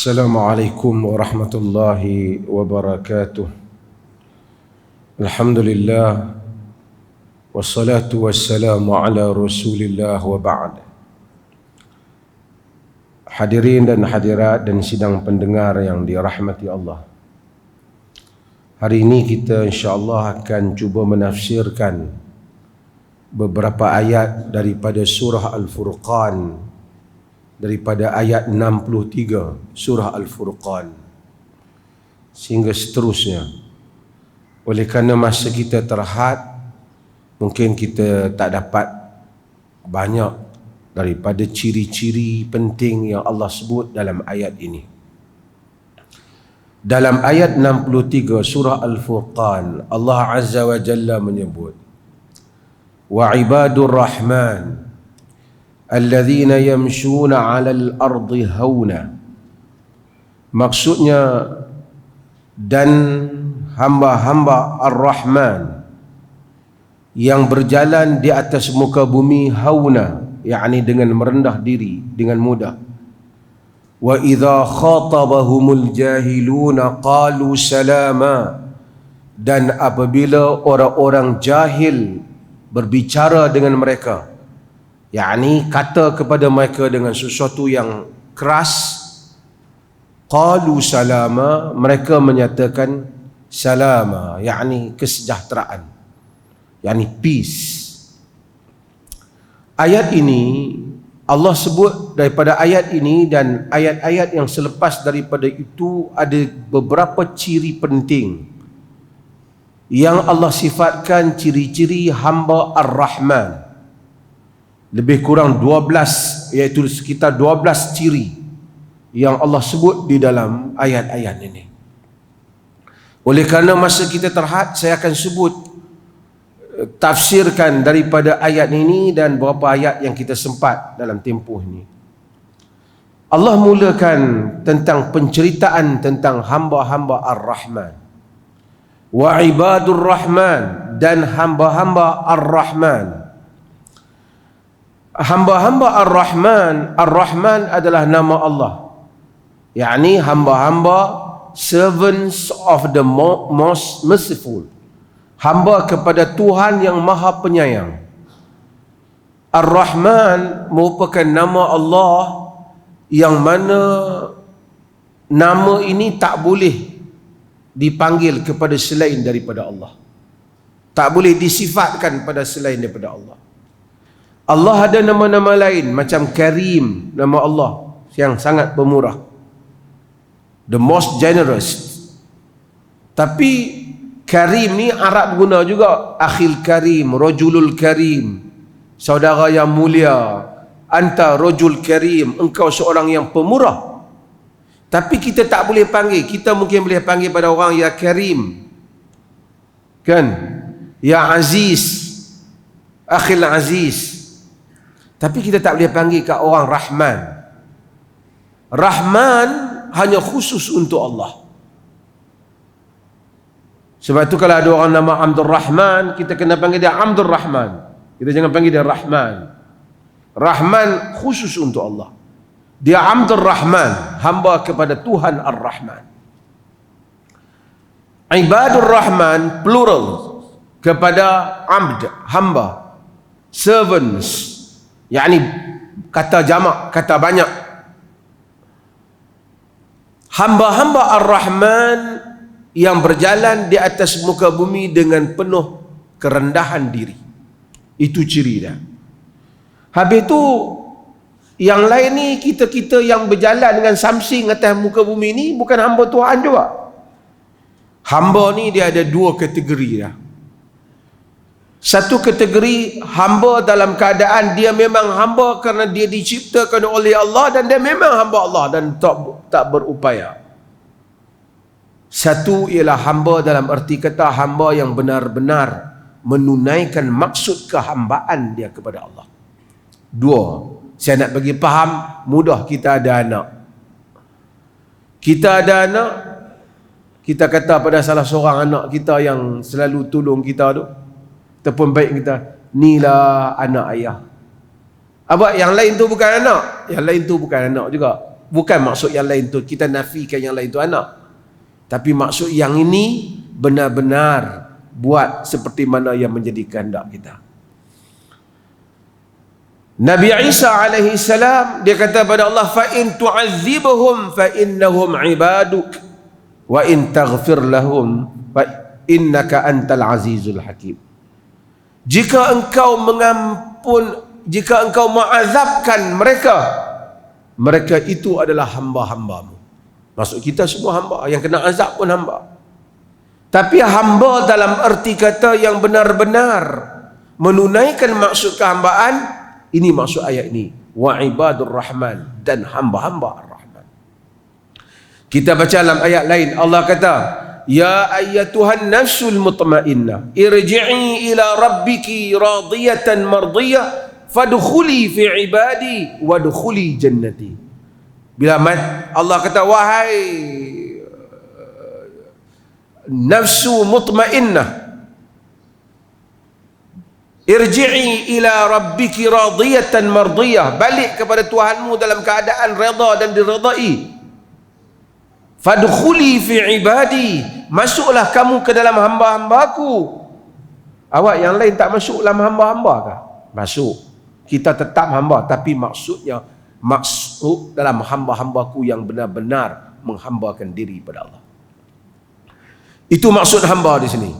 Assalamualaikum warahmatullahi wabarakatuh. Alhamdulillah wassalatu wassalamu ala Rasulillah wa ba'd. Hadirin dan hadirat dan sidang pendengar yang dirahmati Allah. Hari ini kita insya-Allah akan cuba menafsirkan beberapa ayat daripada surah Al-Furqan, daripada ayat 63 surah Al-Furqan sehingga seterusnya. Oleh kerana masa kita terhad, mungkin kita tak dapat banyak daripada ciri-ciri penting yang Allah sebut dalam ayat ini. Dalam ayat 63 surah Al-Furqan, Allah Azza wa Jalla menyebut, wa ibadur rahman alladzina yamshuna 'alal ardi hauna. Maksudnya, dan hamba-hamba Ar-Rahman yang berjalan di atas muka bumi hauna, yakni dengan merendah diri, dengan mudah. Wa idza khatabahumul jahiluna qalu salama. Dan apabila orang-orang jahil berbicara dengan mereka, yakni kata kepada mereka dengan sesuatu yang keras, qalu salama, mereka menyatakan salama, yakni kesejahteraan, yakni peace. Ayat ini Allah sebut, daripada ayat ini dan ayat-ayat yang selepas daripada itu, ada beberapa ciri penting yang Allah sifatkan ciri-ciri hamba Ar-Rahman. Lebih kurang 12, iaitu sekitar 12 ciri yang Allah sebut di dalam ayat-ayat ini. Oleh kerana masa kita terhad, saya akan sebut, tafsirkan daripada ayat ini dan beberapa ayat yang kita sempat dalam tempoh ini. Allah mulakan tentang penceritaan tentang hamba-hamba Ar-Rahman. Wa ibadur Rahman, dan hamba-hamba Ar-Rahman. Hamba-hamba Ar-Rahman, Ar-Rahman adalah nama Allah, yakni hamba-hamba, servants of the most merciful, hamba kepada Tuhan yang maha penyayang. Ar-Rahman merupakan nama Allah yang mana nama ini tak boleh dipanggil kepada selain daripada Allah, tak boleh disifatkan pada selain daripada Allah. Allah ada nama-nama lain, macam Karim, nama Allah yang sangat pemurah, the most generous. Tapi Karim ni Arab guna juga, akhil karim, rajulul karim, saudara yang mulia, anta rajul karim, engkau seorang yang pemurah. Tapi kita tak boleh panggil, kita mungkin boleh panggil pada orang ya Karim, kan, ya Aziz, akhil aziz. Tapi kita tak boleh panggil kat orang Rahman. Rahman hanya khusus untuk Allah. Sebab tu kalau ada orang nama Abdul Rahman, kita kena panggil dia Abdul Rahman. Kita jangan panggil dia Rahman. Rahman khusus untuk Allah. Dia Abdul Rahman, hamba kepada Tuhan Ar-Rahman. Ibadur Rahman plural kepada abd, hamba, servants, yakni kata jamak, kata banyak. Hamba-hamba Ar-Rahman yang berjalan di atas muka bumi dengan penuh kerendahan diri. Itu ciri dia. Habis tu yang lain ni, kita-kita yang berjalan dengan samsing atas muka bumi ni bukan hamba Tuhan juga. Hamba ni dia ada dua kategori dia. Satu kategori hamba dalam keadaan dia memang hamba kerana dia diciptakan oleh Allah dan dia memang hamba Allah dan tak berupaya. Satu ialah hamba dalam erti kata hamba yang benar-benar menunaikan maksud kehambaan dia kepada Allah. Dua, saya nak bagi faham mudah. Kita ada anak, kita kata pada salah seorang anak kita yang selalu tolong kita tu, ataupun baik kita, inilah anak ayah. Abang, yang lain tu bukan anak, yang lain tu bukan anak juga. Bukan maksud yang lain tu kita nafikan yang lain tu anak. Tapi maksud yang ini benar-benar buat seperti mana yang menjadi kehendak kita. Nabi Isa alaihi salam dia kata pada Allah, fa in tu'azzibhum fa innahum ibaduk wa in taghfir lahum fa innaka antal azizul hakim. Jika engkau mengazabkan mereka, mereka itu adalah hamba-hambamu. Maksud kita semua hamba, yang kena azab pun hamba. Tapi hamba dalam erti kata yang benar-benar menunaikan maksud kehambaan, ini maksud ayat ini, wa ibadur rahman, dan hamba-hamba ar-rahman. Kita baca dalam ayat lain, Allah kata, ya ayyatuhan nafsul mutmainnah irji'i ila rabbiki radiyatan mardiyah fadkhuli fi ibadi wadkhuli jannati. Bila Allah kata, wahai nafsu mutmainnah, irji'i ila rabbiki radiyatan mardiyah, balik kepada Tuhanmu dalam keadaan redha dan diredai. Fadkhuli fi ibadi, masuklah kamu ke dalam hamba-hambaku. Awak yang lain tak masuk dalam hamba-hamba kah? Masuk. Kita tetap hamba, tapi maksudnya maksud dalam hamba-hambaku yang benar-benar menghambakan diri pada Allah. Itu maksud hamba di sini.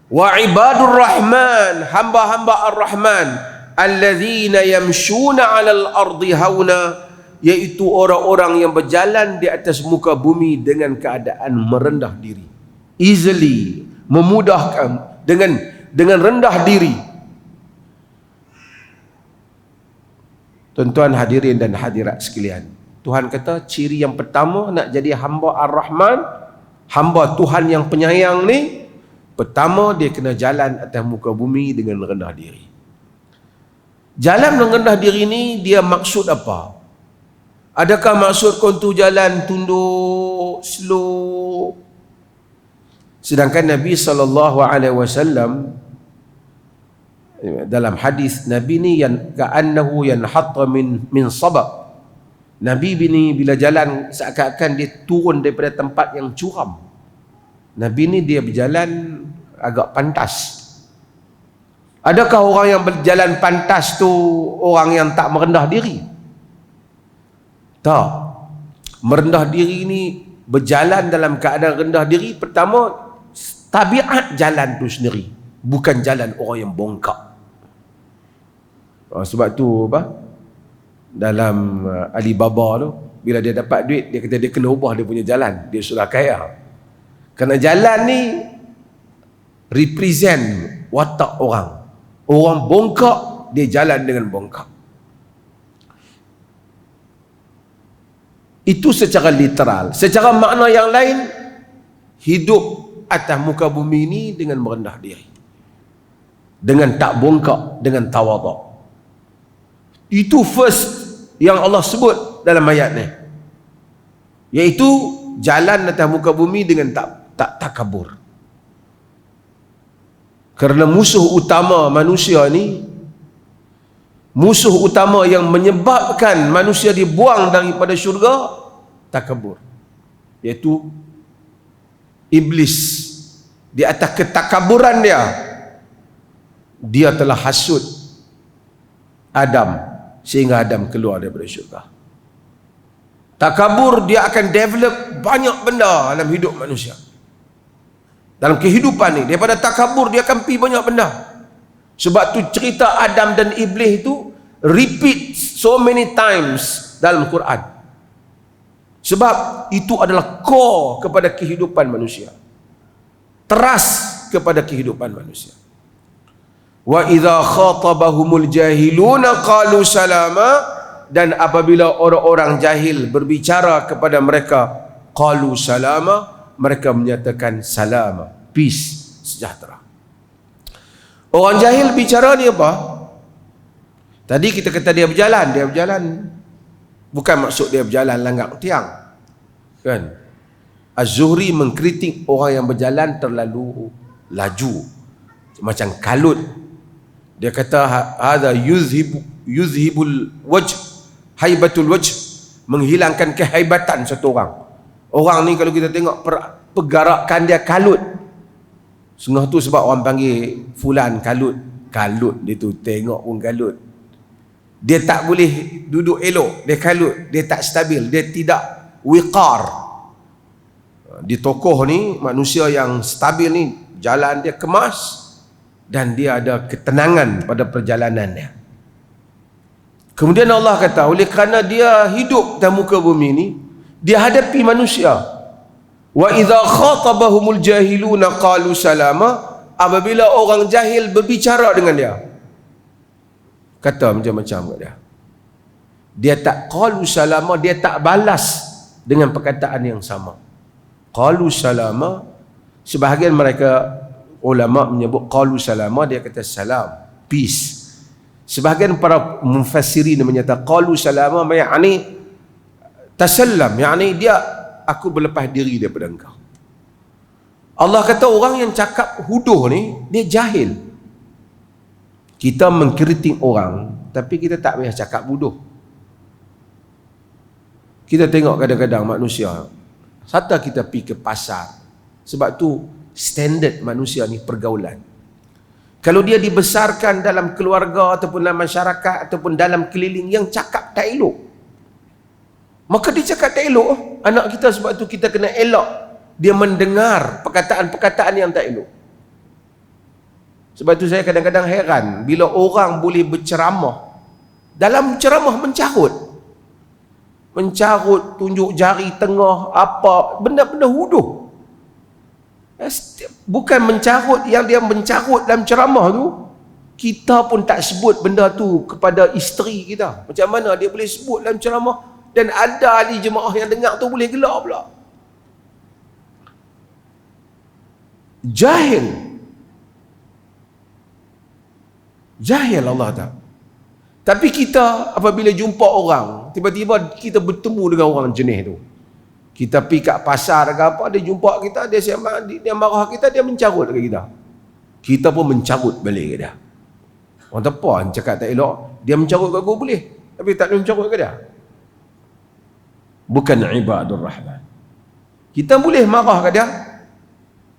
Wa ibadur rahman, hamba-hamba ar-rahman, allazina yamshuna 'alal ardi hauna, yaitu orang-orang yang berjalan di atas muka bumi dengan keadaan merendah diri, easily, memudahkan, dengan rendah diri. Tuan-tuan hadirin dan hadirat sekalian, Tuhan kata ciri yang pertama nak jadi hamba ar-rahman, hamba Tuhan yang penyayang ni, pertama dia kena jalan atas muka bumi dengan rendah diri. Jalan dengan rendah diri ni dia maksud apa? Adakah maksud kontu jalan tunduk, slow? Sedangkan Nabi SAW dalam hadis, Nabi ni yang ka'annahu yanhatta min sabab. Nabi ni bila jalan seakan-akan dia turun daripada tempat yang curam. Nabi ni dia berjalan agak pantas. Adakah orang yang berjalan pantas tu orang yang tak merendah diri? Tak. Merendah diri ni berjalan dalam keadaan rendah diri, pertama tabiat jalan tu sendiri, bukan jalan orang yang bongkak. Sebab tu dalam Alibaba tu, bila dia dapat duit, dia kata dia kena ubah dia punya jalan, dia sudah kaya. Kerana jalan ni represent watak orang. Orang bongkak, dia jalan dengan bongkak. Itu secara literal. Secara makna yang lain, hidup atas muka bumi ini dengan merendah diri, dengan tak bongkak, dengan tawaduk. Itu first yang Allah sebut dalam ayat ni, iaitu jalan atas muka bumi dengan tak takabur. Kerana musuh utama manusia ni, musuh utama yang menyebabkan manusia dibuang daripada syurga, takabur, iaitu iblis. Di atas ketakaburan dia telah hasut Adam sehingga Adam keluar daripada syurga. Takabur, dia akan develop banyak benda dalam hidup manusia, dalam kehidupan ni. Daripada takabur dia akan pergi banyak benda. Sebab tu cerita Adam dan Iblis itu repeat so many times dalam Quran. Sebab itu adalah core kepada kehidupan manusia, teras kepada kehidupan manusia. Wa idza khatabahumul jahiluna qalu salama, dan apabila orang-orang jahil berbicara kepada mereka, qalu salama, mereka menyatakan salama, peace, sejahtera. Orang jahil bicara ni apa? Tadi kita kata dia berjalan, bukan maksud dia berjalan langgar tiang, kan? Az-Zuhri mengkritik orang yang berjalan terlalu laju, macam kalut. Dia kata hadza yuzhibul wajh, haibatul wajh, menghilangkan kehebatan satu orang. Orang ni kalau kita tengok pergerakan dia kalut. Setengah tu sebab orang panggil fulan kalut. Kalut dia tu, tengok pun kalut. Dia tak boleh duduk elok, dia kalut, dia tak stabil, dia tidak wiqar. Di tokoh ni, manusia yang stabil ni, jalan dia kemas dan dia ada ketenangan pada perjalanannya. Kemudian Allah kata, oleh kerana dia hidup di muka bumi ni, dia hadapi manusia. Wa idza khatabahumul jahiluna qalu salama, apabila orang jahil berbicara dengan dia, kata macam-macam kat dia. Dia tak qalu salama, dia tak balas dengan perkataan yang sama. Qalu salama, sebahagian mereka ulama menyebut qalu salama, dia kata salam, peace. Sebahagian para mufassirin menyatakan qalu salama yakni tasallam, yakni dia, aku berlepas diri daripada engkau. Allah kata orang yang cakap huduh ni, dia jahil. Kita mengkritik orang, tapi kita tak payah cakap bodoh. Kita tengok kadang-kadang manusia, hatta kita pergi ke pasar, sebab tu standard manusia ni pergaulan. Kalau dia dibesarkan dalam keluarga ataupun dalam masyarakat ataupun dalam keliling yang cakap tak elok, maka dia cakap tak elok. Anak kita, sebab tu kita kena elok dia mendengar perkataan-perkataan yang tak elok. Sebab tu saya kadang-kadang heran bila orang boleh berceramah, dalam ceramah mencarut, tunjuk jari tengah, apa benda-benda huduh. Bukan mencarut yang dia mencarut dalam ceramah tu, kita pun tak sebut benda tu kepada isteri kita. Macam mana dia boleh sebut dalam ceramah dan ada ahli jemaah yang dengar tu boleh gelak pula. Jahil Allah tak. Tapi kita apabila jumpa orang, tiba-tiba kita bertemu dengan orang jenis tu, kita pergi kat pasar ke apa, dia jumpa kita, dia marah kita, dia mencarut ke kita, kita pun mencarut balik ke dia. Orang tepa cakap tak elok, dia mencarut kat aku boleh, tapi tak boleh mencarut ke dia. Bukan ibadur rahman. Kita boleh marah ke dia,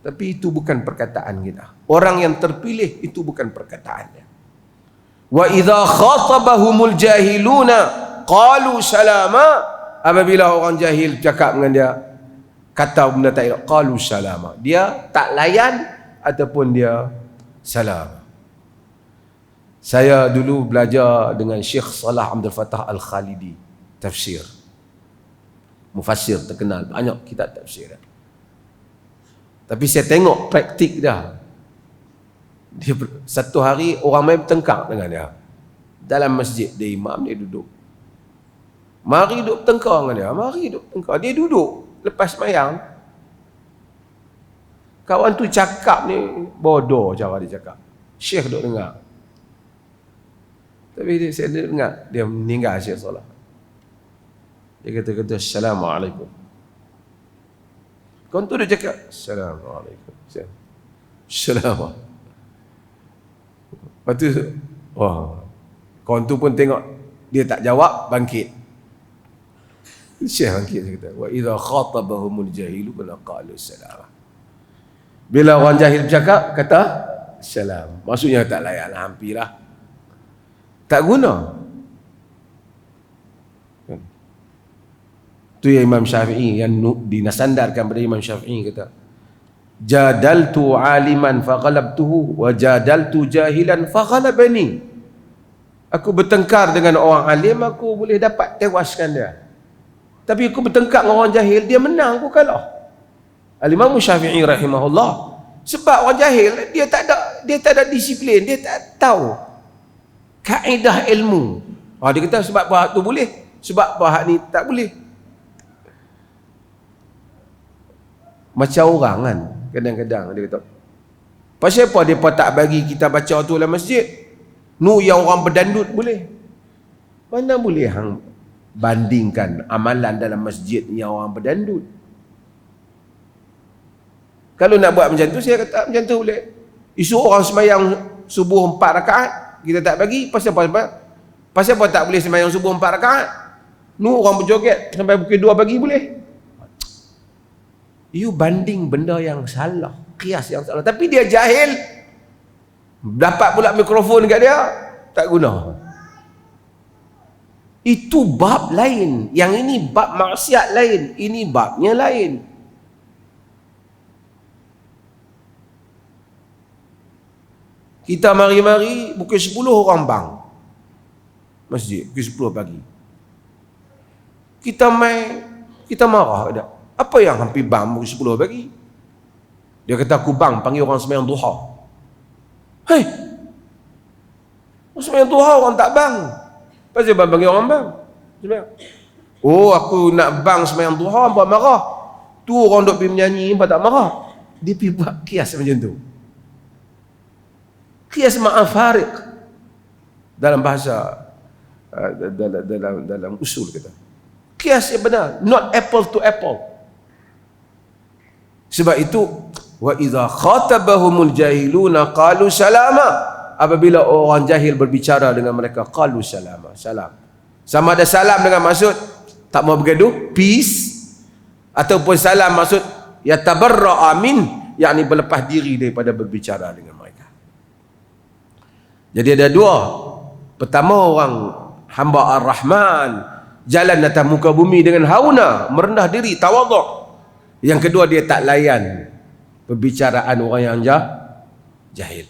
tapi itu bukan perkataan kita. Orang yang terpilih itu bukan perkataannya. Wa idza khatabahumul jahiluna qalu salama, apabila orang jahil cakap dengan dia, kata benda tak elok, qalu salama, dia tak layan ataupun dia salam. Saya dulu belajar dengan Syekh Salah Abdul Fattah Al-Khalidi, tafsir, mufassir terkenal, banyak kitab tafsir. Tapi saya tengok praktik dia. Dia satu hari orang main bertengkar dengan dia dalam masjid, dia imam, dia duduk. Mari duduk bertengkar dengan dia, mari duduk bertengkar. Dia duduk lepas sembahyang. Kawan tu cakap ni bodoh cara dia cakap. Syekh duduk dengar. Tapi saya dengar dia meninggal Syekh Salah. Dia kata Assalamualaikum. Kawan tu dia cakap Assalamualaikum. Assalamualaikum. Lepas tu, kawan tu pun tengok dia tak jawab, bangkit. Syekh bangkit, dia kata, wa idza khatabahumul jahilu qalu salam. Bila orang jahil bercakap, kata salam. Maksudnya tak layak, hampirlah. Tak guna. Tu yang Imam Syafi'i yang dinasandarkan pada Imam Syafi'i kata, jadaltu aliman faghalabtuhu wa jadaltu jahilan faghalabani. Aku bertengkar dengan orang alim, aku boleh dapat tewaskan dia. Tapi aku bertengkar dengan orang jahil, dia menang, aku kalah. Al-Imam Syafi'i rahimahullah, sebab orang jahil dia tak ada disiplin, dia tak tahu kaedah ilmu. Dia kata sebab hak tu boleh, sebab hak ni tak boleh. Macam orang kan, kadang-kadang dia kata, pasal apa dia tak bagi kita baca tu dalam masjid? Nu yang orang berdandut boleh. Mana boleh hang bandingkan amalan dalam masjid yang orang berdandut? Kalau nak buat macam tu, saya kata macam tu boleh. Isu orang sembahyang subuh 4 rakaat, kita tak bagi, pasal apa tak boleh sembahyang subuh 4 rakaat? Nu orang berjoget sampai pukul 2 pagi boleh. You banding benda yang salah, kias yang salah. Tapi dia jahil. Dapat pula mikrofon kat dia, tak guna. Itu bab lain. Yang ini bab maksiat lain. Ini babnya lain. Kita mari-mari pukul 10 orang bang masjid, pukul 10 pagi. Kita marah ada. Apa yang hampir bang pukul 10 pagi? Dia kata aku bang panggil orang sembahyang duha. Hei, sembahyang duha orang tak bang. Pasal bang panggil orang bang sembahyang. Oh, aku nak bang sembahyang duha, hampa marah. Tu orang duk pergi menyanyi, hampa tak marah. Dia pergi buat kias macam tu. Kias ma'afariq dalam bahasa dalam usul kita. Kias yang benar, not apple to apple. Sebab itu wa idza khatabahumul jahiluna qalu salama. Apabila orang jahil berbicara dengan mereka, qalu salama, salam. Sama ada salam dengan maksud tak mau bergaduh, peace, ataupun salam maksud yatabarra'a min, yakni berlepas diri daripada berbicara dengan mereka. Jadi ada dua. Pertama, orang hamba Ar-Rahman jalan atas muka bumi dengan hauna, merendah diri, tawaduk. Yang kedua, dia tak layan perbicaraan orang yang jahil.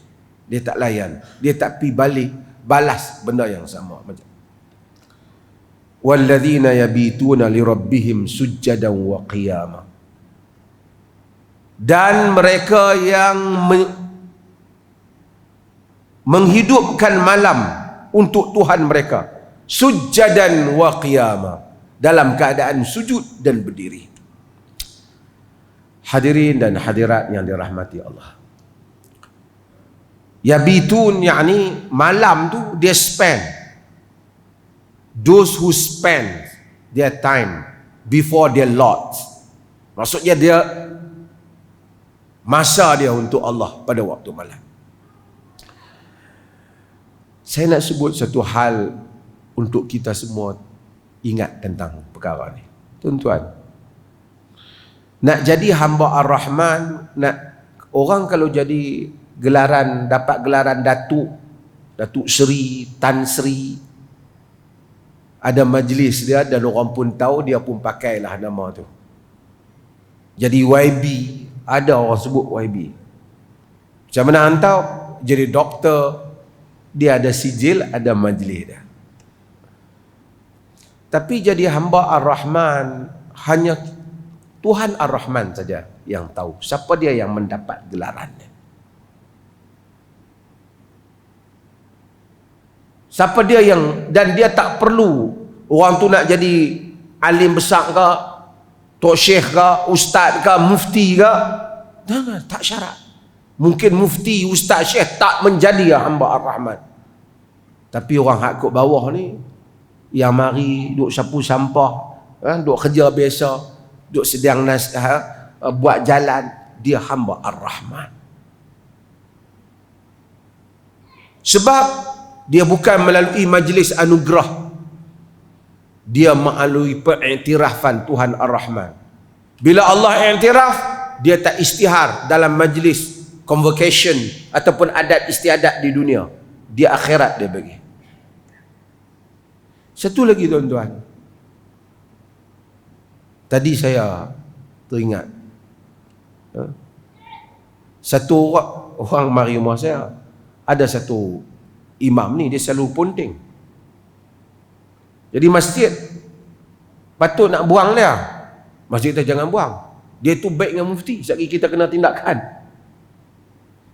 Dia tak layan, dia tak pi balik balas benda yang sama. Macam walladzina yabituna lirabbihim sujjadan wa qiyama. Dan mereka yang menghidupkan malam untuk Tuhan mereka, sujjadan wa qiyama, dalam keadaan sujud dan berdiri. Hadirin dan hadirat yang dirahmati Allah, yabitun yakni malam tu dia spend, those who spend their time before their Lord, maksudnya dia masa dia untuk Allah pada waktu malam. Saya nak sebut satu hal untuk kita semua ingat tentang perkara ni. Tuan-tuan, nak jadi hamba Ar-Rahman, nak orang kalau jadi gelaran, dapat gelaran Datuk Seri, Tan Sri, ada majlis dia dan orang pun tahu, dia pun pakailah nama tu. Jadi YB, ada orang sebut YB. Macam mana hantau jadi doktor, dia ada sijil, ada majlis dia. Tapi jadi hamba Ar-Rahman, hanya Tuhan Ar-Rahman saja yang tahu siapa dia yang mendapat gelarannya. Siapa dia yang, dan dia tak perlu orang tu nak jadi alim besar ke, tok syekh ke, ustaz ke, mufti ke. Tak syarat. Mungkin mufti, ustaz, syekh tak menjadi hamba Ar-Rahman. Tapi orang hak kat bawah ni, yang mari duk sapu sampah, duk kerja biasa, duk sedang buat jalan, dia hamba Ar-Rahman. Sebab dia bukan melalui majlis anugerah, dia melalui pengiktirafan Tuhan Ar-Rahman. Bila Allah iktiraf, dia tak istihar dalam majlis convocation ataupun adat istiadat di dunia, dia akhirat dia bagi. Satu lagi tuan-tuan, tadi saya teringat satu orang mari rumah saya, ada satu imam ni, dia selalu ponting. Jadi masjid patut nak buang dia, masjid kita jangan buang. Dia tu baik dengan mufti, sekali kita kena tindakan.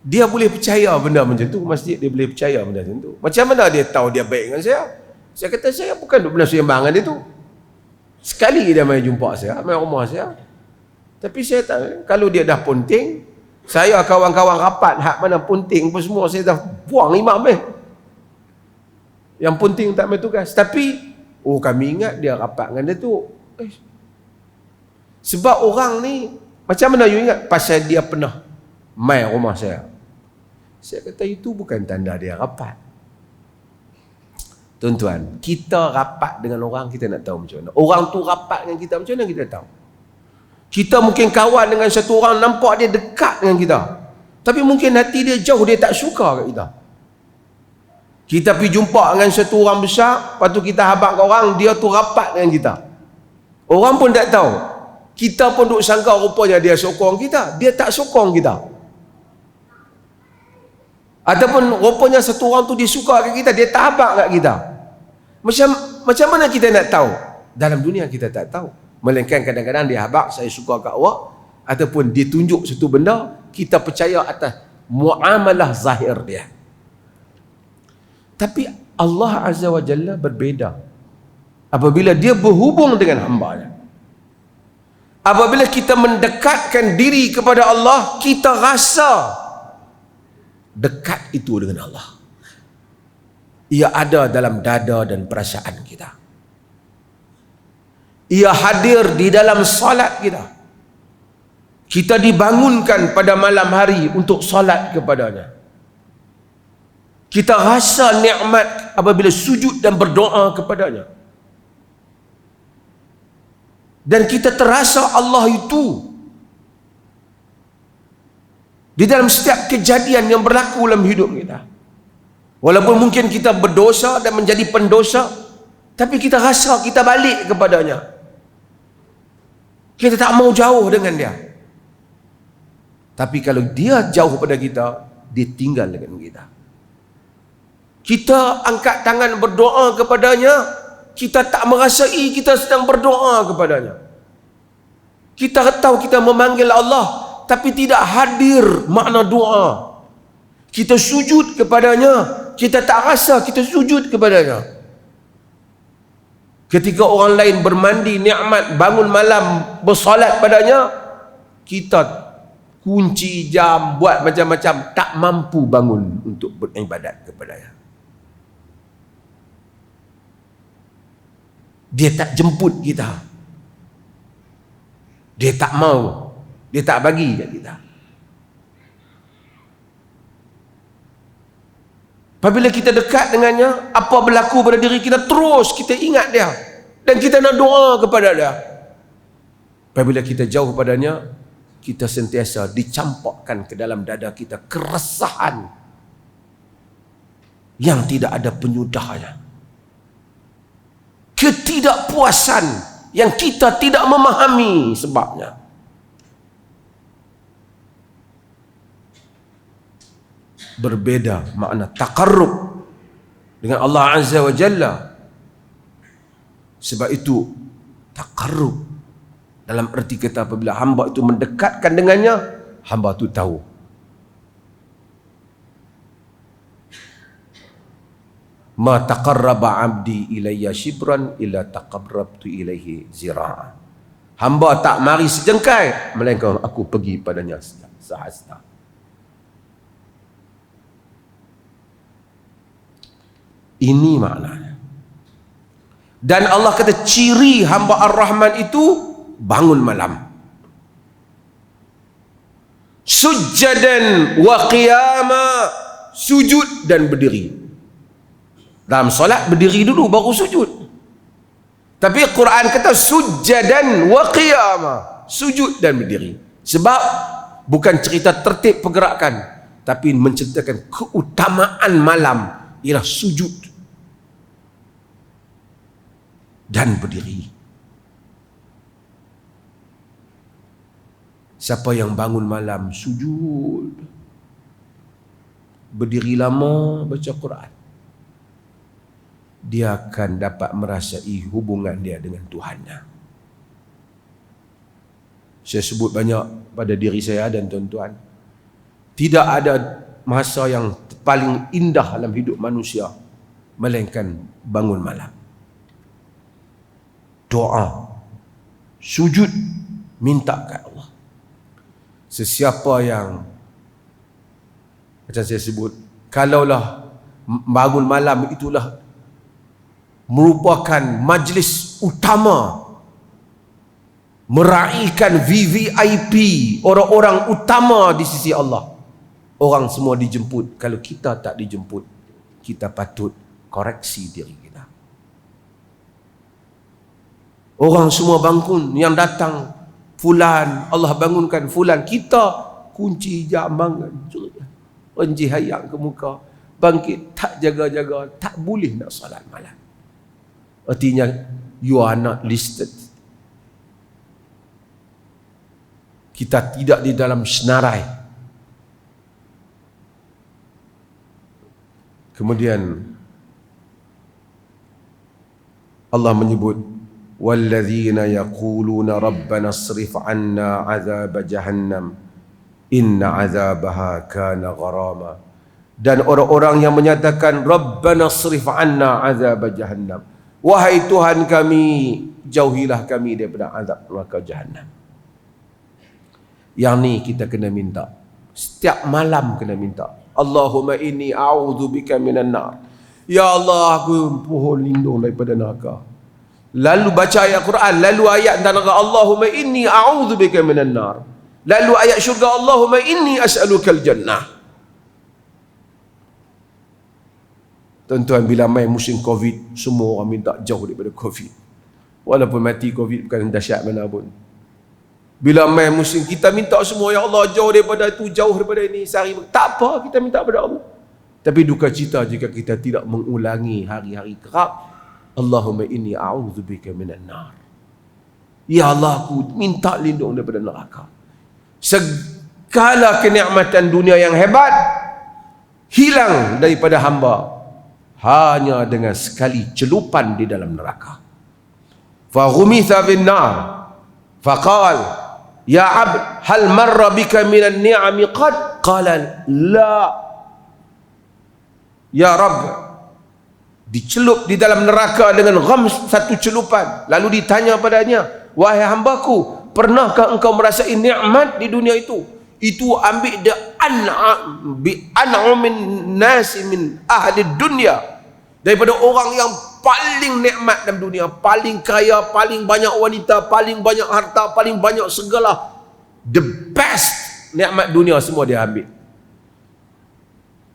Dia boleh percaya benda macam tu, masjid dia boleh percaya benda macam tu. Macam mana dia tahu dia baik dengan saya? Saya kata saya bukan duk pernah sembang dengan dia tu. Sekali dia main jumpa saya, main rumah saya. Tapi saya tak, kalau dia dah ponting, saya kawan-kawan rapat hak mana ponting pun semua saya dah buang imam yang ponting tak main tugas. Tapi kami ingat dia rapat dengan dia tu. Sebab orang ni, macam mana you ingat? Pasal dia pernah main rumah saya. Saya kata itu bukan tanda dia rapat. Tuan-tuan, kita rapat dengan orang, kita nak tahu macam mana. Orang tu rapat dengan kita, macam mana kita tahu? Kita mungkin kawan dengan satu orang, nampak dia dekat dengan kita, tapi mungkin hati dia jauh, dia tak suka kat kita. Kita pergi jumpa dengan satu orang besar, lepas tu kita habaq ke orang, dia tu rapat dengan kita. Orang pun tak tahu. Kita pun duk sangka rupanya dia sokong kita, dia tak sokong kita. Ataupun rupanya satu orang tu dia suka kat kita, dia tak habaq kat kita. Macam mana kita nak tahu? Dalam dunia kita tak tahu. Melainkan kadang-kadang dia habaq, saya suka kat awak, ataupun dia tunjuk satu benda, kita percaya atas muamalah zahir dia. Tapi Allah Azza wa Jalla berbeza. Apabila dia berhubung dengan hamba-Nya, apabila kita mendekatkan diri kepada Allah, kita rasa dekat itu dengan Allah. Ia ada dalam dada dan perasaan kita. Ia hadir di dalam salat kita. Kita dibangunkan pada malam hari untuk salat kepadanya. Kita rasa nikmat apabila sujud dan berdoa kepadanya. Dan kita terasa Allah itu di dalam setiap kejadian yang berlaku dalam hidup kita. Walaupun mungkin kita berdosa dan menjadi pendosa, tapi kita rasa kita balik kepadanya. Kita tak mau jauh dengan dia. Tapi kalau dia jauh pada kita, dia tinggal dengan kita. Kita angkat tangan berdoa kepadanya, kita tak merasai kita sedang berdoa kepadanya. Kita tahu kita memanggil Allah, tapi tidak hadir makna doa. Kita sujud kepadanya, kita tak rasa kita sujud kepadanya. Ketika orang lain bermandi nikmat, bangun malam bersolat padanya, kita kunci jam, buat macam-macam, tak mampu bangun untuk beribadat kepadanya. Dia tak jemput kita, dia tak mau, dia tak bagi kat kita. Apabila kita dekat dengannya, apa berlaku pada diri kita, terus kita ingat dia dan kita nak doa kepada dia. Apabila kita jauh padanya, kita sentiasa dicampakkan ke dalam dada kita keresahan yang tidak ada penyudahnya, ketidakpuasan yang kita tidak memahami sebabnya. Berbeza makna taqarrub dengan Allah Azza wa Jalla. Sebab itu taqarrub dalam erti kata apabila hamba itu mendekatkan dengannya, hamba itu tahu ma taqarraba 'abdi ilayya shibran illa taqarrabtu ilaihi zira'a. Hamba tak mari sejengkai melainkan aku pergi padanya sehasta. Ini maknanya. Dan Allah kata ciri hamba Ar-Rahman itu bangun malam, sujjadan wa qiyama, sujud dan berdiri. Dalam solat berdiri dulu baru sujud. Tapi Quran kata sujjadan wa qiyama, sujud dan berdiri. Sebab bukan cerita tertib pergerakan, tapi menceritakan keutamaan malam ialah sujud dan berdiri. Siapa yang bangun malam sujud, berdiri lama baca Quran, dia akan dapat merasai hubungan dia dengan Tuhannya. Saya sebut banyak pada diri saya dan tuan-tuan, tidak ada masa yang paling indah dalam hidup manusia melainkan bangun malam. Doa, sujud, minta kat Allah. Sesiapa yang, macam saya sebut, kalaulah bangun malam itulah merupakan majlis utama, meraihkan VVIP, orang-orang utama di sisi Allah, orang semua dijemput. Kalau kita tak dijemput, kita patut koreksi diri kita. Orang semua bangun, yang datang fulan, Allah bangunkan fulan. Kita kunci jam bangun, Enji hayak ke muka, bangkit, tak jaga-jaga, tak boleh nak salat malam. Artinya you are not listed. Kita tidak di dalam senarai. Kemudian Allah menyebut walladzina yaquluna rabbana asrif 'anna 'adzab jahannam inna 'adzabaha kana gharama. Dan orang-orang yang menyatakan rabbana asrif 'anna 'adzab jahannam, wahai Tuhan kami, jauhilah kami daripada azab neraka jahannam. Yang ni kita kena minta. Setiap malam kena minta. Allahumma inni a'udzubika minan nar. Ya Allah, aku mohon lindung daripada neraka. Lalu baca ayat Quran, lalu ayat neraka, Allahumma inni a'udzubika minan nar. Lalu ayat syurga, Allahumma inni as'alukal jannah. Tuan-tuan, bila main musim Covid, semua orang minta jauh daripada Covid. Walaupun mati Covid bukan dahsyat mana pun. Bila main musim, kita minta semua, ya Allah, jauh daripada itu, jauh daripada ini. Sehari, tak apa, kita minta kepada Allah. Tapi duka cita jika kita tidak mengulangi hari-hari kerap. Allahumma inni a'udzubika minan nar. Ya Allah, aku minta lindung daripada neraka. Segala kenikmatan dunia yang hebat hilang daripada hamba hanya dengan sekali celupan di dalam neraka. Fa ghumitha bin nar faqal ya 'abd hal marra bika minan ni'ami qad qala la. Ya Rabb, dicelup di dalam neraka dengan ghams, satu celupan. Lalu ditanya padanya, wahai hambaku, pernahkah engkau merasai nikmat di dunia itu? Itu ambil the an'amin nasi min ahli dunia, daripada orang yang paling nikmat dalam dunia, paling kaya, paling banyak wanita, paling banyak harta, paling banyak segala, the best nikmat dunia semua dia ambil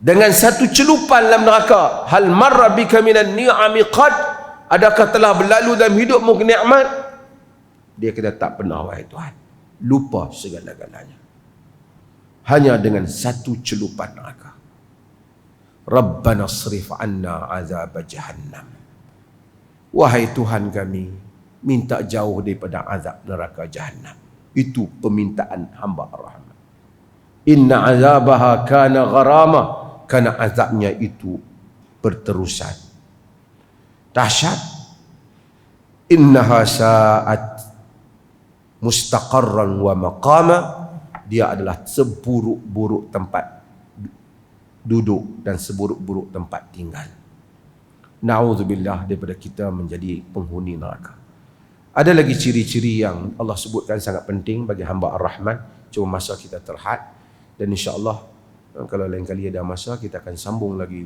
dengan satu celupan dalam neraka. Hal marra bika minan ni'ami qad, adakah telah berlalu dalam hidupmu nikmat? Dia kata tak pernah, wahai Tuhan. Lupa segala-galanya hanya dengan satu celupan neraka. Rabbana asrif 'anna 'adzab jahannam. Wahai Tuhan kami, minta jauh daripada azab neraka jahannam. Itu permintaan hamba Ar-Rahman. Inna 'adzabaha kana gharama, karena azabnya itu berterusan. Dahsyat. Innaha sa'at mustaqarran wa maqama. Dia adalah seburuk-buruk tempat duduk dan seburuk-buruk tempat tinggal. Na'udzubillah daripada kita menjadi penghuni neraka. Ada lagi ciri-ciri yang Allah sebutkan sangat penting bagi hamba Ar-Rahman. Cuma masa kita terhad, dan insya-Allah kalau lain kali ada masa kita akan sambung lagi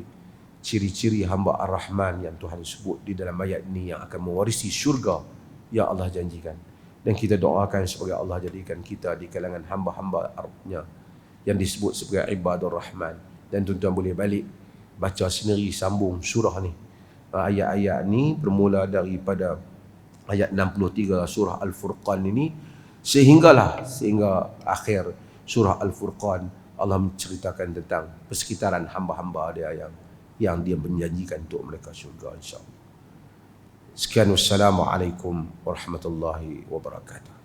ciri-ciri hamba Ar-Rahman yang Tuhan sebut di dalam ayat ini, yang akan mewarisi syurga yang Allah janjikan. Dan kita doakan supaya Allah jadikan kita di kalangan hamba-hamba-Nya yang disebut sebagai ibadur Rahman. Dan tuan-tuan boleh balik baca sendiri, sambung surah ni. Ayat-ayat ni bermula daripada ayat 63 surah Al-Furqan ini sehingga akhir surah Al-Furqan. Allah menceritakan tentang persekitaran hamba-hamba dia yang dia menjanjikan untuk mereka syurga, insya-Allah. Sekian, wassalamualaikum warahmatullahi wabarakatuh.